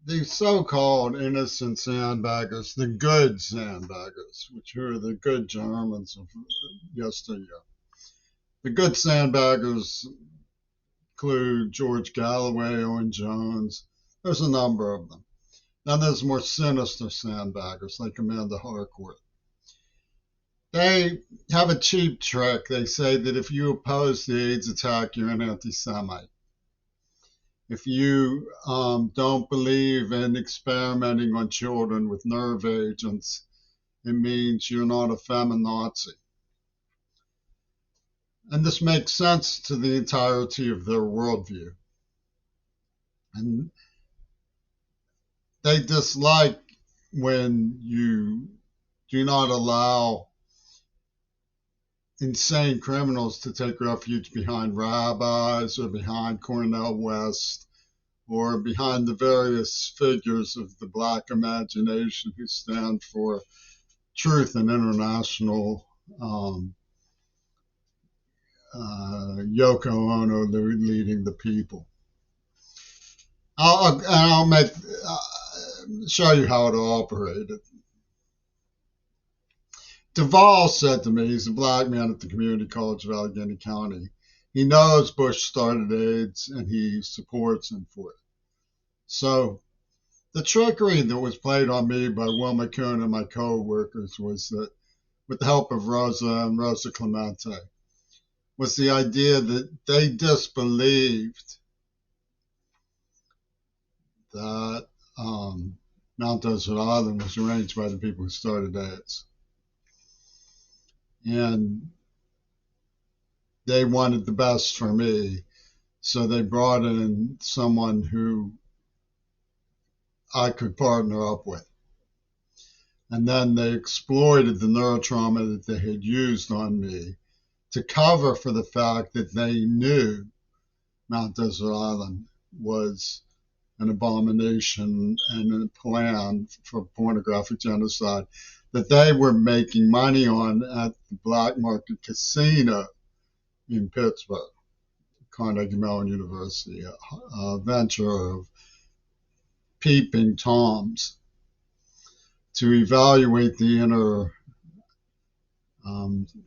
the so-called innocent sandbaggers, the good sandbaggers, which are the good Germans of yesteryear. The good sandbaggers include George Galloway, Owen Jones. There's a number of them. Then there's more sinister sandbaggers like Amanda Harcourt. They have a cheap trick. They say that if you oppose the AIDS attack, you're an anti Semite. If you don't believe in experimenting on children with nerve agents, it means you're not a feminazi. And this makes sense to the entirety of their worldview. And they dislike when you do not allow insane criminals to take refuge behind rabbis or behind Cornel West or behind the various figures of the Black imagination who stand for truth and international Yoko Ono leading the people. I'll make show you how it operated. Duvall said to me, he's a black man at the Community College of Allegheny County. He knows Bush started AIDS and he supports him for it. So the trickery that was played on me by Wilma Coon and my co-workers was that, with the help of Rosa and Rosa Clemente, was the idea that they disbelieved that Mount Desert Island was arranged by the people who started AIDS. And they wanted the best for me, so they brought in someone who I could partner up with. And then they exploited the neurotrauma that they had used on me to cover for the fact that they knew Mount Desert Island was an abomination and a plan for pornographic genocide that they were making money on at the black market casino in Pittsburgh, Carnegie Mellon University, a venture of peeping toms to evaluate the inner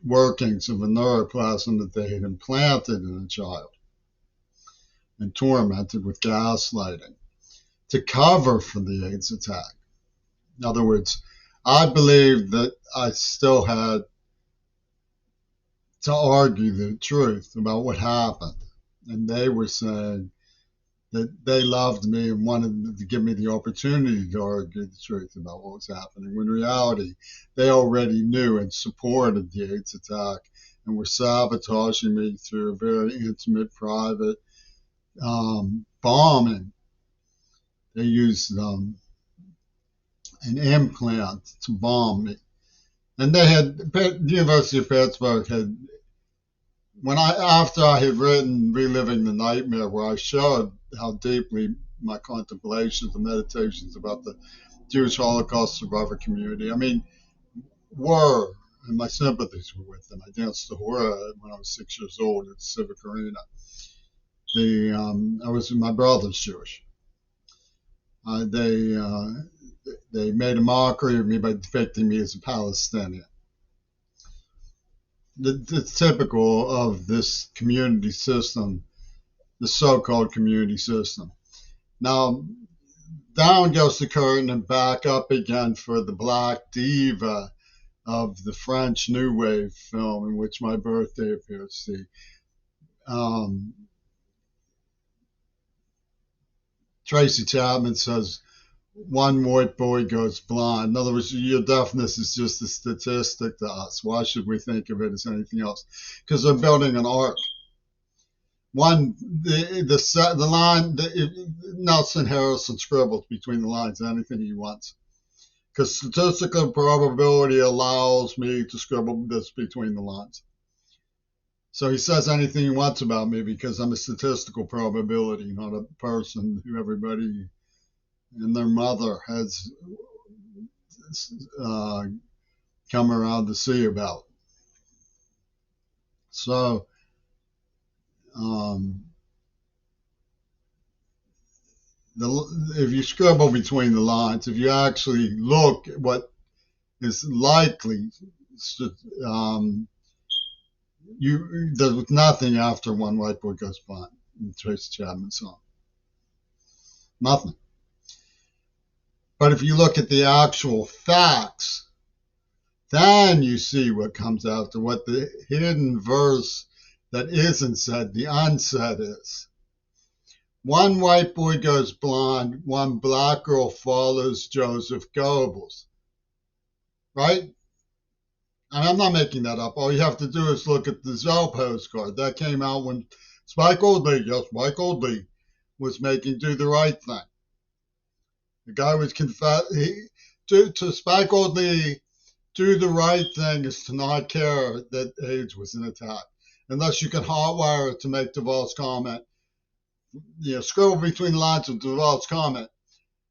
workings of a neuroplasm that they had implanted in a child and tormented with gaslighting to cover for the AIDS attack. In other words, I believed that I still had to argue the truth about what happened. And they were saying that they loved me and wanted to give me the opportunity to argue the truth about what was happening. When in reality, they already knew and supported the AIDS attack and were sabotaging me through a very intimate, private bombing. They used an implant to bomb me. And they had, the University of Pittsburgh had, after I had written Reliving the Nightmare, where I showed how deeply my contemplations and meditations about the Jewish Holocaust survivor community, were, and my sympathies were with them. I danced the hora when I was 6 years old at the Civic Arena. My brother's Jewish. They made a mockery of me by depicting me as a Palestinian. It's typical of this community system, the so-called community system. Now, down goes the curtain and back up again for the black diva of the French New Wave film in which my birthday appears. Tracy Chapman says, one white boy goes blind. In other words, your deafness is just a statistic to us. Why should we think of it as anything else? Because they're building an arc. The line, Nelson Harrison scribbles between the lines anything he wants. Because statistical probability allows me to scribble this between the lines. So he says anything he wants about me because I'm a statistical probability, not a person who everybody and their mother has come around to see about. So if you scribble between the lines, if you actually look at what is likely, um, there's nothing after One White Boy Goes Blind in the Tracy Chapman song. Nothing. But if you look at the actual facts, then you see what comes after, what the hidden verse that isn't said, the unsaid is. One white boy goes blind, one black girl follows Joseph Goebbels. Right? And I'm not making that up. All you have to do is look at the Zell postcard. That came out when Spike Oldley was making Do the Right Thing. The guy was to Spike Oldley, do the right thing is to not care that AIDS was an attack. Unless you can hotwire it to make Duvall's comment. Scribble between the lines of Duvall's comment.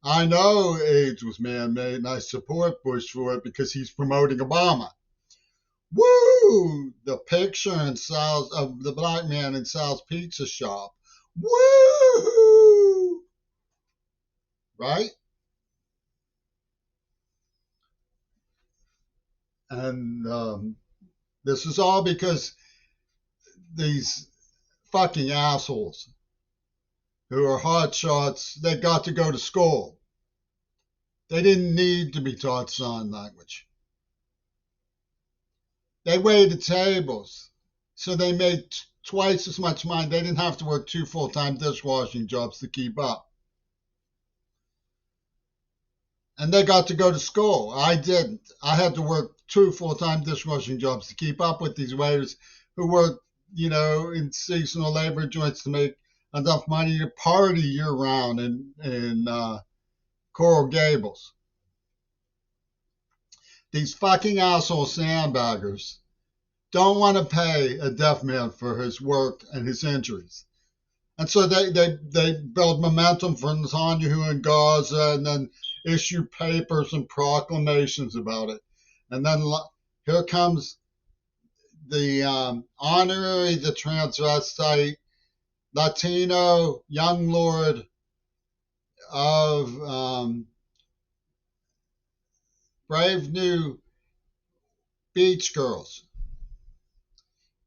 I know AIDS was man-made, and I support Bush for it because he's promoting Obama. Woo! The picture in Sal's of the black man in Sal's pizza shop. Woo! Right? And this is all because these fucking assholes who are hotshots, they got to go to school. They didn't need to be taught sign language. They waited tables, so they made twice as much money. They didn't have to work 2 full-time dishwashing jobs to keep up. And they got to go to school. I didn't. I had to work 2 full-time dishwashing jobs to keep up with these waiters who worked, in seasonal labor joints to make enough money to party year-round in Coral Gables. These fucking asshole sandbaggers don't want to pay a deaf man for his work and his injuries. And so they build momentum for Netanyahu and Gaza and then issue papers and proclamations about it. And then here comes the honorary, the transvestite, Latino young lord of Brave New Beach Girls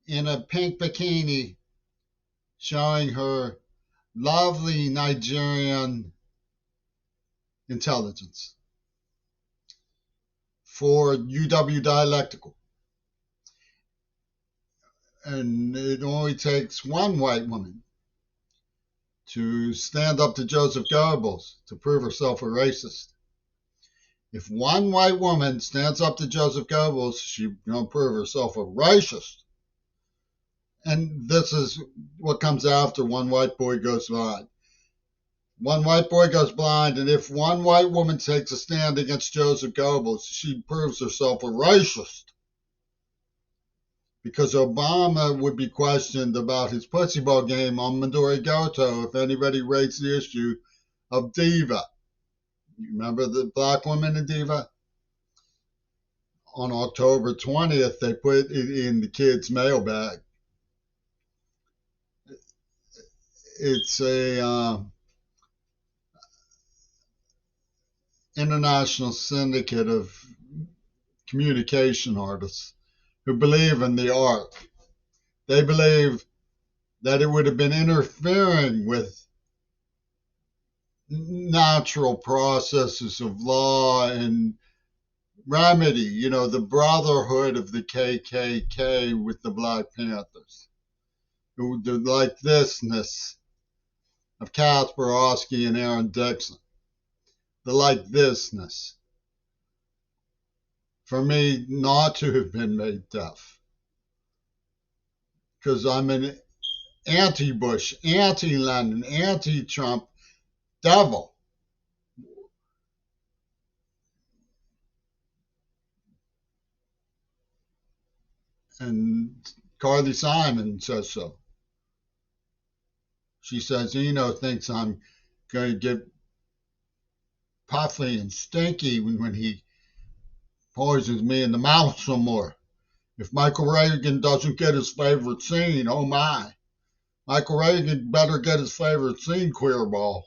in a pink bikini showing her lovely Nigerian intelligence for UW Dialectical. And it only takes one white woman to stand up to Joseph Goebbels to prove herself a racist. If one white woman stands up to Joseph Goebbels, she's going to prove herself a racist. And this is what comes after One White Boy Goes Blind. One white boy goes blind, and if one white woman takes a stand against Joseph Goebbels, she proves herself a racist. Because Obama would be questioned about his pussy ball game on Midori Goto if anybody raised the issue of Diva. You remember the black woman in Diva? On October 20th, they put it in the kids' mailbag. It's a international syndicate of communication artists who believe in the art. They believe that it would have been interfering with natural processes of law and remedy, the brotherhood of the KKK with the Black Panthers. The like thisness of Casper Oskey and Aaron Dixon. The like thisness. For me not to have been made deaf. Because I'm an anti-Bush, anti-Lenin, anti-Trump devil. And Carly Simon says so. She says Eno thinks I'm going to get puffy and stinky when he poisons me in the mouth some more. If Michael Reagan doesn't get his favorite scene, oh my. Michael Reagan better get his favorite scene, queer ball.